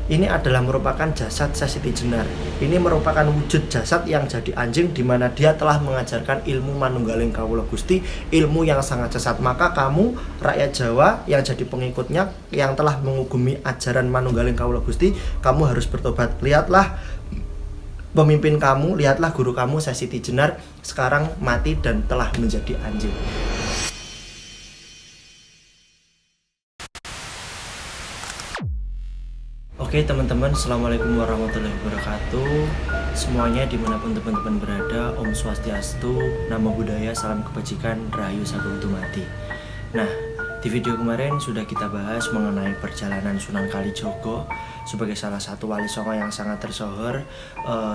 ini adalah merupakan jasad Syekh Siti Jenar. Ini merupakan wujud jasad yang jadi anjing, di mana dia telah mengajarkan ilmu manunggaling kawula Gusti, ilmu yang sangat sesat. Maka kamu rakyat Jawa yang jadi pengikutnya, yang telah mengugumi ajaran manunggaling kawula Gusti, kamu harus bertobat. Lihatlah pemimpin kamu, lihatlah guru kamu Syekh Siti Jenar sekarang mati dan telah menjadi anjing. Oke teman-teman, assalamualaikum warahmatullahi wabarakatuh. Semuanya dimanapun teman-teman berada, Om Swastiastu, Namo Buddhaya, salam kebajikan, Rahayu Sagung Dumadi. Nah, di video kemarin sudah kita bahas mengenai perjalanan Sunan Kalijogo sebagai salah satu wali songo yang sangat tersohor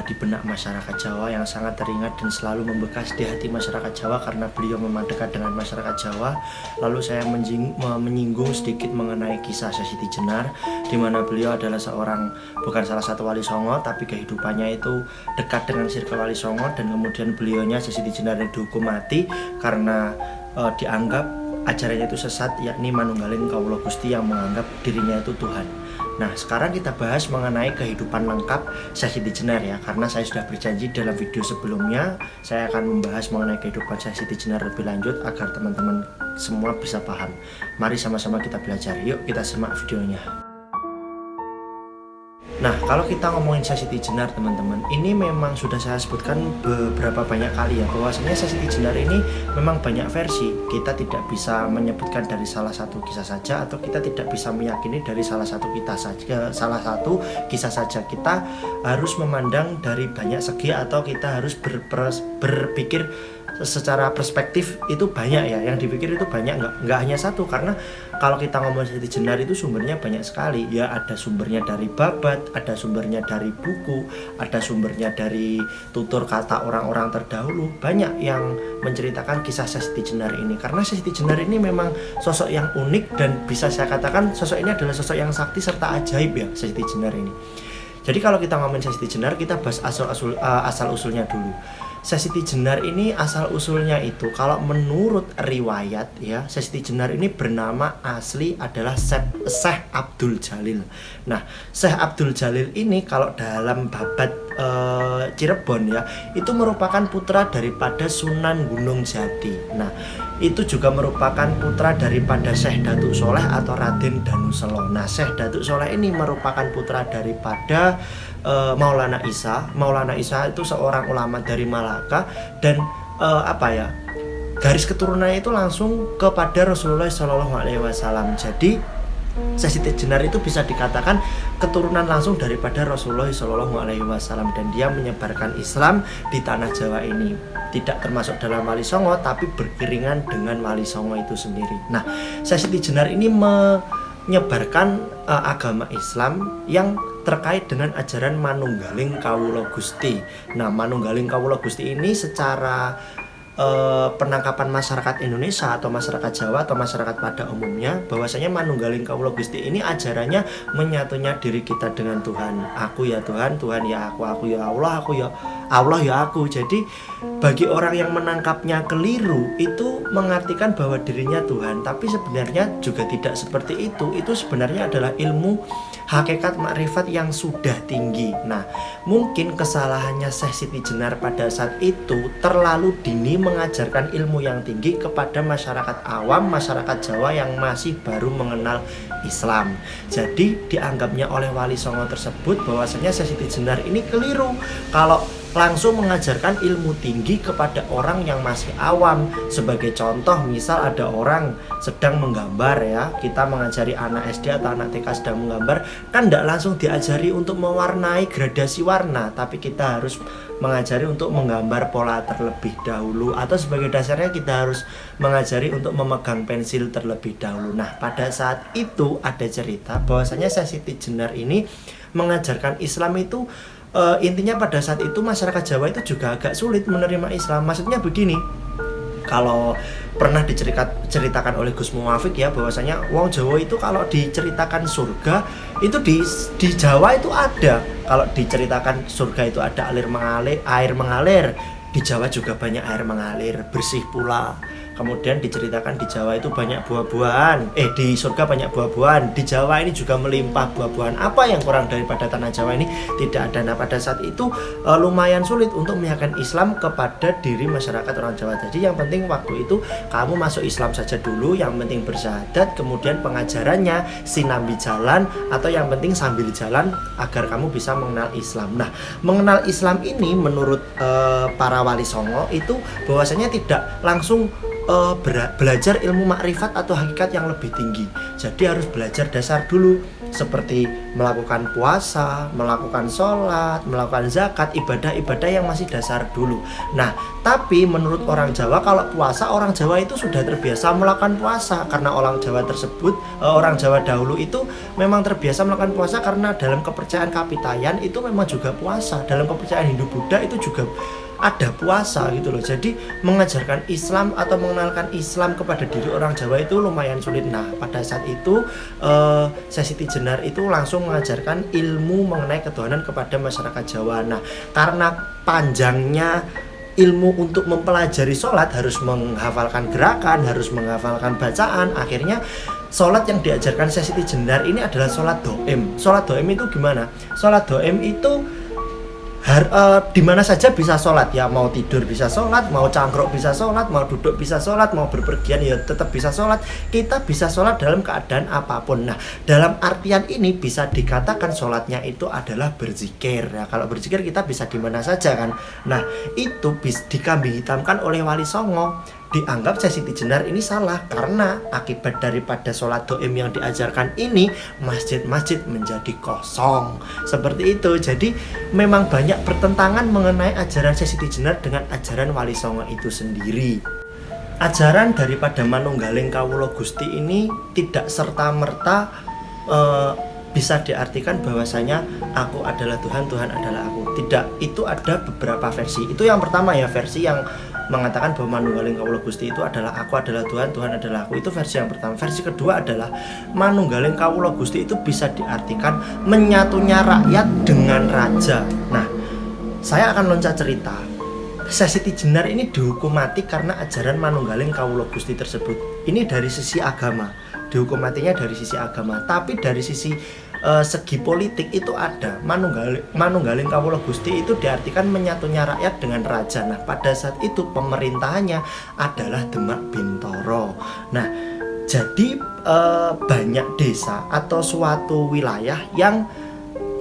di benak masyarakat Jawa, yang sangat teringat dan selalu membekas di hati masyarakat Jawa karena beliau memang dekat dengan masyarakat Jawa. Lalu saya menyinggung sedikit mengenai kisah Syekh Siti Jenar, di mana beliau adalah bukan salah satu wali songo, tapi kehidupannya itu dekat dengan sirkel wali songo, dan kemudian beliaunya Syekh Siti Jenar dihukum mati karena dianggap ajarannya itu sesat, yakni manunggaling kawula Gusti yang menganggap dirinya itu Tuhan. Nah, sekarang kita bahas mengenai kehidupan lengkap Syekh Siti Jenar ya, karena saya sudah berjanji dalam video sebelumnya saya akan membahas mengenai kehidupan Syekh Siti Jenar lebih lanjut agar teman-teman semua bisa paham. Mari sama-sama kita belajar. Yuk kita simak videonya. Nah, kalau kita ngomongin Syekh Siti Jenar teman-teman, ini memang sudah saya sebutkan beberapa banyak kali ya, bahwasanya Syekh Siti Jenar ini memang banyak versi. Kita tidak bisa menyebutkan dari salah satu kisah saja, atau kita tidak bisa meyakini dari salah satu kisah saja. Kita harus memandang dari banyak segi, atau kita harus berpikir secara perspektif itu banyak ya, yang dipikir itu banyak, nggak hanya satu. Karena kalau kita ngomong Siti Jenar itu sumbernya banyak sekali ya, ada sumbernya dari babat, ada sumbernya dari buku, ada sumbernya dari tutur kata orang-orang terdahulu. Banyak yang menceritakan kisah Syekh Siti Jenar ini, karena Syekh Siti Jenar ini memang sosok yang unik, dan bisa saya katakan sosok ini adalah sosok yang sakti serta ajaib ya, Syekh Siti Jenar ini. Jadi kalau kita ngomongin Syekh Siti Jenar, kita bahas asal usulnya dulu. Syekh Siti Jenar ini asal usulnya itu, kalau menurut riwayat ya, Syekh Siti Jenar ini bernama asli adalah Syekh Abdul Jalil. Nah, Syekh Abdul Jalil ini kalau dalam babat Cirebon ya, itu merupakan putra daripada Sunan Gunung Jati. Nah, itu juga merupakan putra daripada Syekh Datuk Soleh atau Raden Danuselo. Nah, Syekh Datuk Soleh ini merupakan putra daripada Maulana Isa. Maulana Isa itu seorang ulama dari Malaka, dan garis keturunannya itu langsung kepada Rasulullah SAW. Jadi Syekh Siti Jenar itu bisa dikatakan keturunan langsung daripada Rasulullah SAW, dan dia menyebarkan Islam di tanah Jawa ini. Tidak termasuk dalam Wali Songo, tapi beriringan dengan Wali Songo itu sendiri. Nah, Syekh Siti Jenar ini menyebarkan agama Islam yang terkait dengan ajaran manunggaling kawula Gusti. Nah, manunggaling kawula Gusti ini secara penangkapan masyarakat Indonesia atau masyarakat Jawa atau masyarakat pada umumnya, bahwasanya manunggaling kawula Gusti ini ajarannya menyatunya diri kita dengan Tuhan. Aku ya Tuhan, Tuhan ya aku ya Allah, aku ya Allah ya aku. Jadi bagi orang yang menangkapnya keliru, itu mengartikan bahwa dirinya Tuhan, tapi sebenarnya juga tidak seperti itu. Itu sebenarnya adalah ilmu hakikat makrifat yang sudah tinggi. Nah, mungkin kesalahannya Syekh Siti Jenar pada saat itu terlalu dini mengajarkan ilmu yang tinggi kepada masyarakat awam, masyarakat Jawa yang masih baru mengenal Islam. Jadi dianggapnya oleh Wali Songo tersebut bahwasanya Syekh Siti Jenar ini keliru kalau langsung mengajarkan ilmu tinggi kepada orang yang masih awam. Sebagai contoh, misal ada orang sedang menggambar ya, kita mengajari anak SD atau anak TK sedang menggambar, kan tidak langsung diajari untuk mewarnai gradasi warna, tapi kita harus mengajari untuk menggambar pola terlebih dahulu, atau sebagai dasarnya kita harus mengajari untuk memegang pensil terlebih dahulu. Nah, pada saat itu ada cerita bahwasanya Syekh Siti Jenar ini mengajarkan Islam itu intinya pada saat itu masyarakat Jawa itu juga agak sulit menerima Islam. Maksudnya begini, kalau pernah diceritakan oleh Gus Muwafiq ya, bahwasanya wong Jawa itu kalau diceritakan surga itu di Jawa itu ada. Kalau diceritakan surga itu ada air mengalir, di Jawa juga banyak air mengalir, bersih pula. Kemudian diceritakan di Jawa itu banyak buah-buahan, di surga banyak buah-buahan, di Jawa ini juga melimpah buah-buahan. Apa yang kurang daripada tanah Jawa ini? Tidak ada. Nah, pada saat itu lumayan sulit untuk menyampaikan Islam kepada diri masyarakat orang Jawa. Jadi yang penting waktu itu kamu masuk Islam saja dulu, yang penting bersyahadat, kemudian pengajarannya sinambi jalan, atau yang penting sambil jalan agar kamu bisa mengenal Islam. Nah, mengenal Islam ini menurut para wali songo itu bahwasanya tidak langsung belajar ilmu makrifat atau hakikat yang lebih tinggi. Jadi harus belajar dasar dulu, seperti melakukan puasa, melakukan sholat, melakukan zakat, ibadah-ibadah yang masih dasar dulu. Nah, tapi menurut orang Jawa, kalau puasa, orang Jawa itu sudah terbiasa melakukan puasa, karena orang Jawa tersebut, orang Jawa dahulu itu memang terbiasa melakukan puasa, karena dalam kepercayaan Kapitayan itu memang juga puasa, dalam kepercayaan Hindu Buddha itu juga ada puasa gitu loh. Jadi mengajarkan Islam atau mengenalkan Islam kepada diri orang Jawa itu lumayan sulit. Nah, pada saat itu Syekh Siti Jenar itu langsung mengajarkan ilmu mengenai ketuhanan kepada masyarakat Jawa. Nah, karena panjangnya ilmu untuk mempelajari sholat, harus menghafalkan gerakan, harus menghafalkan bacaan, akhirnya sholat yang diajarkan Syekh Siti Jenar ini adalah sholat doem. Sholat doem itu gimana? Sholat doem itu di mana saja bisa sholat, ya mau tidur bisa sholat, mau cangkruk bisa sholat, mau duduk bisa sholat, mau berpergian ya tetap bisa sholat. Kita bisa sholat dalam keadaan apapun. Nah, dalam artian ini bisa dikatakan sholatnya itu adalah berzikir. Ya, kalau berzikir kita bisa di mana saja kan. Nah, itu dikambing hitamkan oleh Wali Songo. Dianggap Syekh Siti Jenar ini salah, karena akibat daripada sholat doim yang diajarkan ini, masjid-masjid menjadi kosong. Seperti itu. Jadi memang banyak pertentangan mengenai ajaran Syekh Siti Jenar dengan ajaran Wali Songo itu sendiri. Ajaran daripada Manunggaling Kawula Gusti ini tidak serta-merta bisa diartikan bahwasanya aku adalah Tuhan, Tuhan adalah aku. Tidak, itu ada beberapa versi. Itu yang pertama ya, versi yang mengatakan bahwa Manunggaling Kawula Gusti itu adalah aku adalah Tuhan, Tuhan adalah aku. Itu versi yang pertama. Versi kedua adalah Manunggaling Kawula Gusti itu bisa diartikan menyatunya rakyat dengan raja. Nah, saya akan loncat cerita. Syekh Siti Jenar ini dihukum mati karena ajaran Manunggaling Kawula Gusti tersebut. Ini dari sisi agama, dihukum matinya dari sisi agama. Tapi dari sisi segi politik itu ada. Manunggaling Kawula Gusti itu diartikan menyatunya rakyat dengan raja. Nah, pada saat itu pemerintahannya adalah Demak Bintoro. Nah, jadi banyak desa atau suatu wilayah yang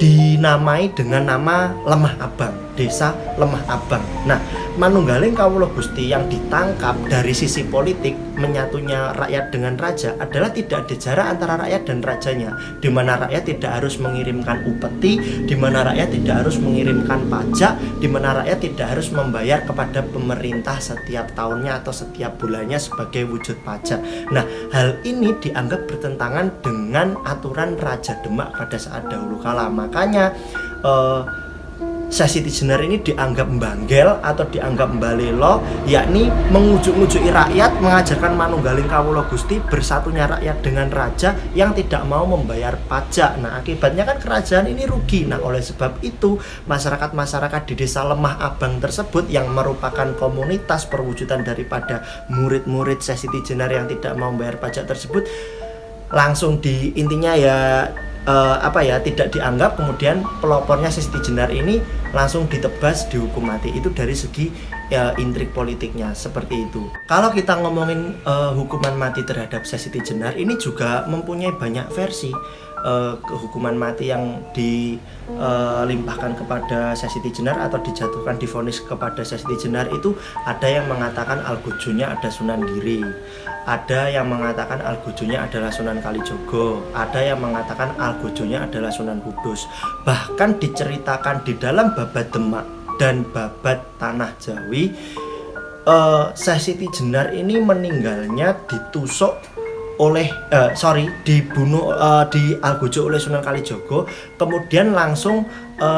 dinamai dengan nama Lemah Abang, Desa Lemah Abang. Nah, Manunggaling Kawula Gusti yang ditangkap dari sisi politik menyatunya rakyat dengan raja adalah tidak ada jarak antara rakyat dan rajanya, di mana rakyat tidak harus mengirimkan upeti, di mana rakyat tidak harus mengirimkan pajak, di mana rakyat tidak harus membayar kepada pemerintah setiap tahunnya atau setiap bulannya sebagai wujud pajak. Nah, hal ini dianggap bertentangan dengan aturan Raja Demak pada saat dahulu kala. Makanya Syekh Siti Jenar ini dianggap mbanggel atau dianggap mbalelo, yakni mengujuk-ngujuki rakyat, mengajarkan Manunggaling Kawula Gusti bersatunya rakyat dengan raja yang tidak mau membayar pajak. Nah, akibatnya kan kerajaan ini rugi. Nah, oleh sebab itu masyarakat-masyarakat di Desa Lemah Abang tersebut yang merupakan komunitas perwujudan daripada murid-murid Syekh Siti Jenar yang tidak mau membayar pajak tersebut langsung intinya ya tidak dianggap. Kemudian pelopornya Syekh Siti Jenar ini langsung ditebas, dihukum mati. Itu dari segi intrik politiknya seperti itu. Kalau kita ngomongin hukuman mati terhadap Syekh Siti Jenar ini juga mempunyai banyak versi. Hukuman mati yang dilimpahkan kepada Syekh Siti Jenar atau dijatuhkan divonis kepada Syekh Siti Jenar itu ada yang mengatakan Al-Gujunya ada Sunan Giri, ada yang mengatakan Al-Gujunya adalah Sunan Kalijogo, ada yang mengatakan Al-Gujunya adalah Sunan Kudus. Bahkan diceritakan di dalam Babad Demak dan Babad Tanah Jawi, Syekh Siti Jenar ini meninggalnya ditusuk dibunuh di Al-Gujo oleh Sunan Kalijogo. Kemudian langsung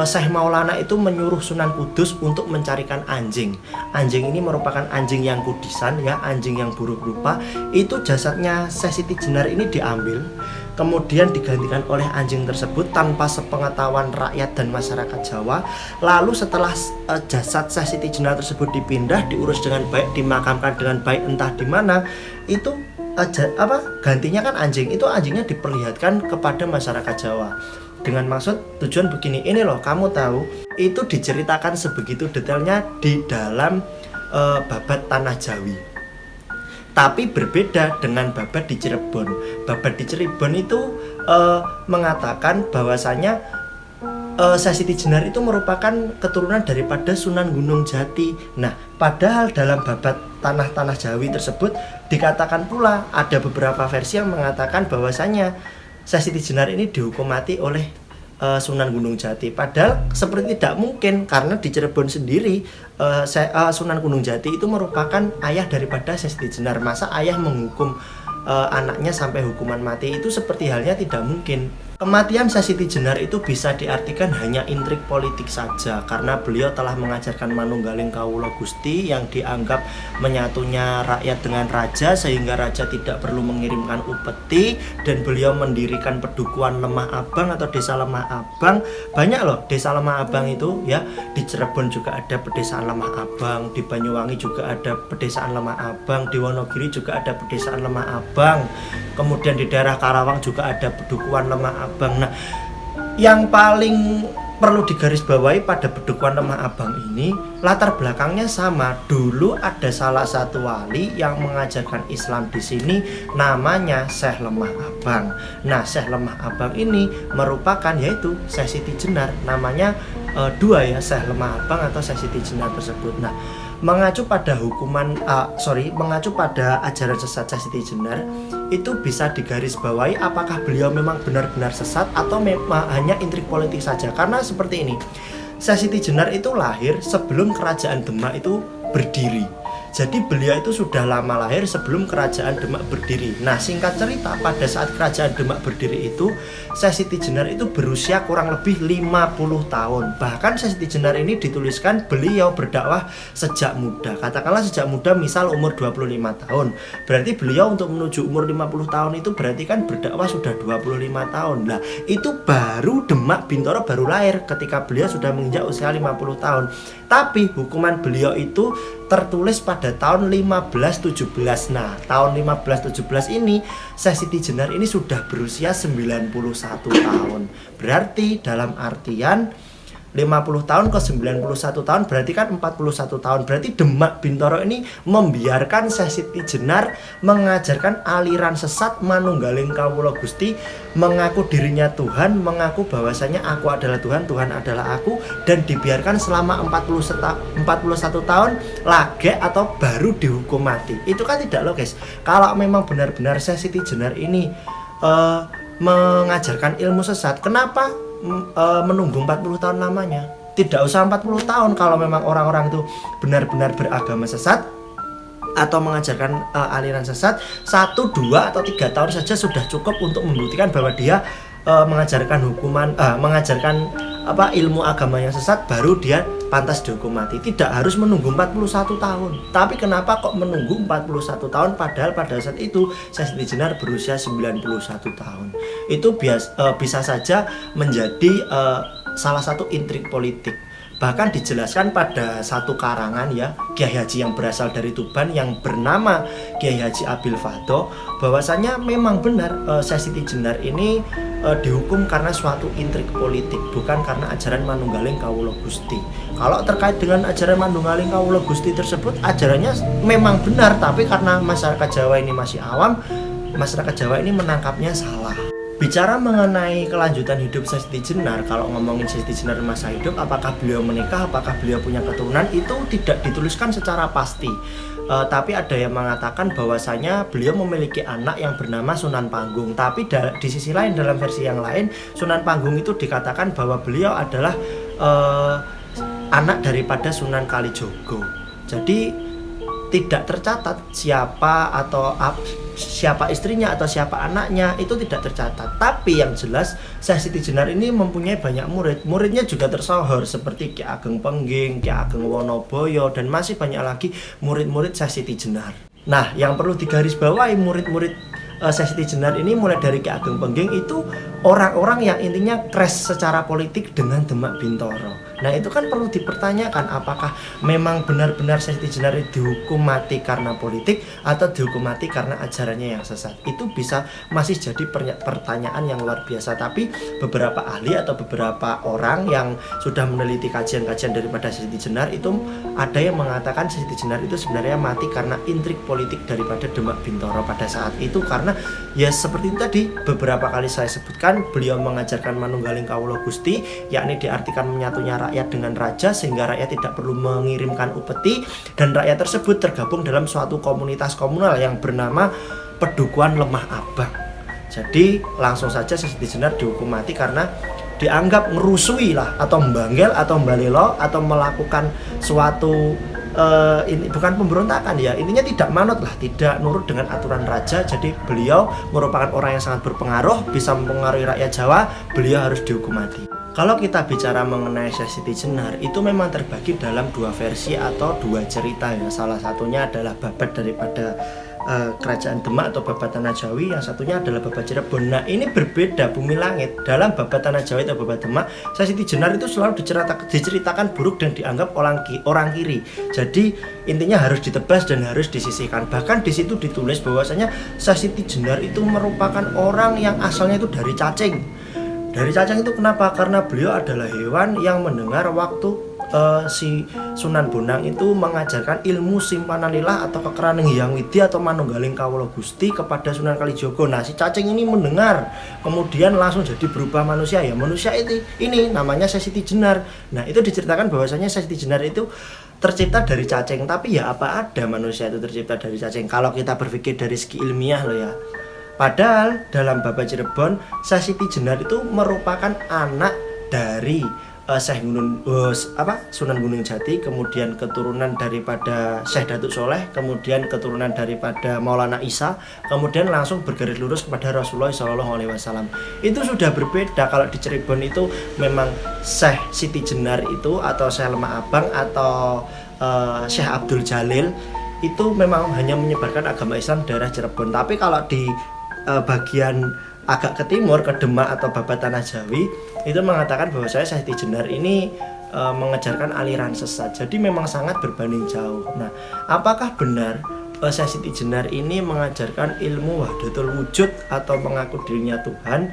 Syekh Maulana itu menyuruh Sunan Kudus untuk mencarikan anjing. Anjing ini merupakan anjing yang kudisan, ya, anjing yang buruk rupa. Itu jasadnya Syekh Siti Jenar ini diambil, kemudian digantikan oleh anjing tersebut tanpa sepengetahuan rakyat dan masyarakat Jawa. Lalu setelah jasad Syekh Siti Jenar tersebut dipindah, diurus dengan baik, dimakamkan dengan baik entah di mana, itu gantinya kan anjing. Itu anjingnya diperlihatkan kepada masyarakat Jawa dengan maksud tujuan begini, ini loh kamu tahu, itu diceritakan sebegitu detailnya di dalam Babad Tanah Jawi. Tapi berbeda dengan Babad di Cirebon. Babad di Cirebon itu mengatakan bahwasanya Syekh Siti Jenar itu merupakan keturunan daripada Sunan Gunung Jati. Nah, padahal dalam Babad Tanah Jawi tersebut dikatakan pula ada beberapa versi yang mengatakan bahwasanya Syekh Siti Jenar ini dihukum mati oleh Sunan Gunung Jati. Padahal seperti tidak mungkin, karena di Cirebon sendiri Sunan Gunung Jati itu merupakan ayah daripada Syekh Siti Jenar. Masa ayah menghukum anaknya sampai hukuman mati, itu seperti halnya tidak mungkin. Kematian Syekh Siti Jenar itu bisa diartikan hanya intrik politik saja, karena beliau telah mengajarkan manunggaling kawula Gusti yang dianggap menyatunya rakyat dengan raja, sehingga raja tidak perlu mengirimkan upeti, dan beliau mendirikan pedukuhan Lemah Abang atau desa Lemah Abang. Banyak loh desa Lemah Abang itu ya. Di Cirebon juga ada pedesaan Lemah Abang, di Banyuwangi juga ada pedesaan Lemah Abang, di Wonogiri juga ada pedesaan Lemah Abang, kemudian di daerah Karawang juga ada pedukuhan Lemah Abang. Nah, yang paling perlu digarisbawahi pada pedukuhan Lemah Abang ini, latar belakangnya sama. Dulu ada salah satu wali yang mengajarkan Islam di sini, namanya Syekh Lemah Abang. Nah, Syekh Lemah Abang ini merupakan yaitu Syekh Siti Jenar. Namanya dua ya, Syekh Lemah Abang atau Syekh Siti Jenar tersebut. Nah, mengacu pada mengacu pada ajaran sesat Syekh Siti Jenar, itu bisa digarisbawahi apakah beliau memang benar-benar sesat atau memang hanya intrik politik saja. Karena seperti ini, Syekh Siti Jenar itu lahir sebelum kerajaan Demak itu berdiri. Jadi beliau itu sudah lama lahir sebelum kerajaan Demak berdiri. Nah, singkat cerita, pada saat kerajaan Demak berdiri itu, Syekh Siti Jenar itu berusia kurang lebih 50 tahun. Bahkan Syekh Siti Jenar ini dituliskan beliau berdakwah sejak muda. Katakanlah sejak muda, misal umur 25 tahun. Berarti beliau untuk menuju umur 50 tahun itu berarti kan berdakwah sudah 25 tahun. Nah, itu baru Demak Bintoro baru lahir ketika beliau sudah menginjak usia 50 tahun. Tapi hukuman beliau itu tertulis pada tahun 1517. Nah, tahun 1517 ini Syekh Siti Jenar ini sudah berusia 91 tahun. Berarti dalam artian 50 tahun ke 91 tahun berarti kan 41 tahun. Berarti Demak Bintoro ini membiarkan Syekh Siti Jenar mengajarkan aliran sesat manunggaling kawula Gusti, mengaku dirinya Tuhan, mengaku bahwasanya aku adalah Tuhan, Tuhan adalah aku, dan dibiarkan selama 41 tahun lagi atau baru dihukum mati. Itu kan tidak logis. Kalau memang benar-benar Syekh Siti Jenar ini mengajarkan ilmu sesat, kenapa menunggu 40 tahun lamanya? Tidak usah 40 tahun kalau memang orang-orang itu benar-benar beragama sesat atau mengajarkan aliran sesat. 1, 2, atau 3 tahun saja sudah cukup untuk membuktikan bahwa dia mengajarkan ilmu agama yang sesat, baru dia pantas dihukum mati. Tidak harus menunggu 41 tahun. Tapi kenapa kok menunggu 41 tahun padahal pada saat itu Syekh Siti Jenar berusia 91 tahun. Itu bisa saja menjadi salah satu intrik politik. Bahkan dijelaskan pada satu karangan ya, Kiai Haji yang berasal dari Tuban yang bernama Kiai Haji Abil Fado, bahwasanya memang benar Syekh Siti Jenar ini dihukum karena suatu intrik politik, bukan karena ajaran manunggaling kawula Gusti. Kalau terkait dengan ajaran manunggaling kawula Gusti tersebut, ajarannya memang benar, tapi karena masyarakat Jawa ini masih awam, masyarakat Jawa ini menangkapnya salah. Bicara mengenai kelanjutan hidup Syekh Siti Jenar, kalau ngomongin Syekh Siti Jenar masa hidup, apakah beliau menikah, apakah beliau punya keturunan, itu tidak dituliskan secara pasti. Tapi ada yang mengatakan bahwasanya beliau memiliki anak yang bernama Sunan Panggung. Tapi di sisi lain, dalam versi yang lain, Sunan Panggung itu dikatakan bahwa beliau adalah anak daripada Sunan Kalijogo. Jadi tidak tercatat siapa istrinya atau siapa anaknya, itu tidak tercatat. Tapi yang jelas Syekh Siti Jenar ini mempunyai banyak murid. Muridnya juga tersohor seperti Ki Ageng Pengging, Ki Ageng Wonoboyo, dan masih banyak lagi murid-murid Syekh Siti Jenar. Nah, yang perlu digarisbawahi, murid-murid Syekh Siti Jenar ini mulai dari Ki Ageng Pengging itu orang-orang yang intinya crash secara politik dengan Demak Bintoro. Nah itu kan perlu dipertanyakan, apakah memang benar-benar Syekh Siti Jenar dihukum mati karena politik atau dihukum mati karena ajarannya yang sesat. Itu bisa masih jadi pertanyaan yang luar biasa. Tapi beberapa ahli atau beberapa orang yang sudah meneliti kajian-kajian daripada Syekh Siti Jenar itu ada yang mengatakan Syekh Siti Jenar itu sebenarnya mati karena intrik politik daripada Demak Bintoro pada saat itu. Karena ya seperti itu tadi beberapa kali saya sebutkan, beliau mengajarkan manunggaling kawula Gusti, yakni diartikan menyatunya rakyat dengan raja sehingga rakyat tidak perlu mengirimkan upeti, dan rakyat tersebut tergabung dalam suatu komunitas komunal yang bernama Pedukuhan Lemah Abang. Jadi langsung saja Syekh Siti Jenar dihukum mati karena dianggap ngerusui lah, atau membanggel, atau membalelo, atau melakukan suatu ini bukan pemberontakan ya, intinya tidak manut lah, tidak nurut dengan aturan raja. Jadi beliau merupakan orang yang sangat berpengaruh, bisa mempengaruhi rakyat Jawa, beliau harus dihukum mati. Kalau kita bicara mengenai Syekh Siti Jenar, itu memang terbagi dalam dua versi atau dua cerita ya. Salah satunya adalah babat daripada kerajaan Demak atau babat Tanah Jawi, yang satunya adalah babat Cirebon. Nah ini berbeda bumi langit. Dalam babat Tanah Jawi atau babat Demak, Syekh Siti Jenar itu selalu diceritakan buruk dan dianggap orang kiri. Jadi intinya harus ditebas dan harus disisihkan. Bahkan di situ ditulis bahwasanya Syekh Siti Jenar itu merupakan orang yang asalnya itu dari cacing. Dari cacing itu kenapa? Karena beliau adalah hewan yang mendengar waktu si Sunan Bonang itu mengajarkan ilmu simpanan lilah atau kekeran Hyang Widi atau manunggaling kawula Gusti kepada Sunan Kalijogo. Nah si cacing ini mendengar, kemudian langsung jadi berubah manusia. Ya manusia ini namanya Syekh Siti Jenar. Nah itu diceritakan bahwasanya Syekh Siti Jenar itu tercipta dari cacing. Tapi ya apa ada manusia itu tercipta dari cacing kalau kita berpikir dari segi ilmiah loh ya. Padahal dalam babat Cirebon, Syekh Siti Jenar itu merupakan anak dari Sunan Gunung Jati, kemudian keturunan daripada Syekh Datuk Soleh, kemudian keturunan daripada Maulana Isa, kemudian langsung bergaris lurus kepada Rasulullah SAW. Itu sudah berbeda. Kalau di Cirebon itu memang Syekh Siti Jenar itu atau Syekh Lemah Abang atau Syekh Abdul Jalil itu memang hanya menyebarkan agama Islam daerah Cirebon. Tapi kalau di bagian agak ke timur, ke Demak atau babat Tanah Jawi, itu mengatakan bahwa Syekh Siti Jenar ini mengejarkan aliran sesat. Jadi memang sangat berbanding jauh. Nah, apakah benar Syekh Siti Jenar ini mengajarkan ilmu wahdatul wujud atau mengaku dirinya Tuhan?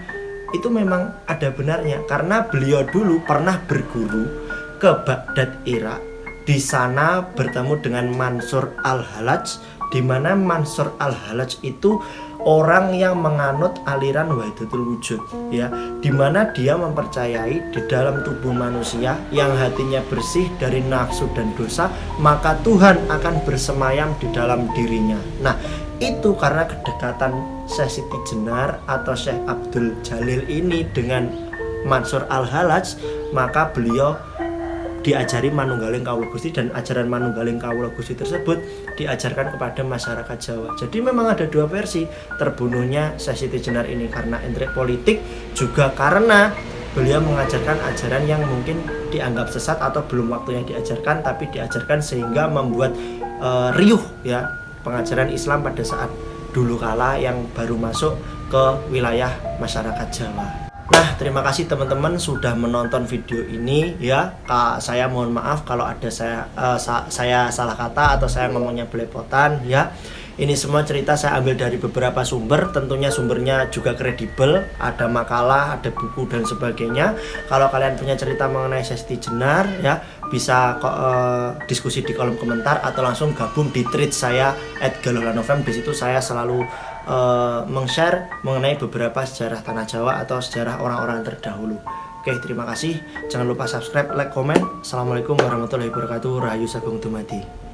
Itu memang ada benarnya, karena beliau dulu pernah berguru ke Baghdad, Irak. Di sana bertemu dengan Mansur Al-Halaj, di mana Mansur Al-Halaj itu orang yang menganut aliran wahdatul wujud ya, di mana dia mempercayai di dalam tubuh manusia yang hatinya bersih dari nafsu dan dosa, maka Tuhan akan bersemayam di dalam dirinya. Nah, itu karena kedekatan Syekh Siti Jenar atau Syekh Abdul Jalil ini dengan Mansur Al-Halaj, maka beliau diajari manunggaling kawula Gusti, dan ajaran manunggaling kawula Gusti tersebut diajarkan kepada masyarakat Jawa. Jadi memang ada dua versi terbunuhnya Syekh Siti Jenar ini karena intrik politik, juga karena beliau mengajarkan ajaran yang mungkin dianggap sesat atau belum waktunya diajarkan, tapi diajarkan sehingga membuat riuh ya pengajaran Islam pada saat dulu kala yang baru masuk ke wilayah masyarakat Jawa. Nah, terima kasih teman-teman sudah menonton video ini ya. Saya mohon maaf kalau ada saya salah kata atau saya ngomongnya belepotan ya. Ini semua cerita saya ambil dari beberapa sumber, tentunya sumbernya juga kredibel, ada makalah, ada buku dan sebagainya. Kalau kalian punya cerita mengenai Syekh Siti Jenar ya, bisa diskusi di kolom komentar atau langsung gabung di tweet saya @galolanovam. Di situ saya selalu meng-share mengenai beberapa sejarah Tanah Jawa atau sejarah orang-orang terdahulu. Oke, terima kasih. Jangan lupa subscribe, like, komen. Assalamualaikum warahmatullahi wabarakatuh. Rahayu Sagung Dumadi.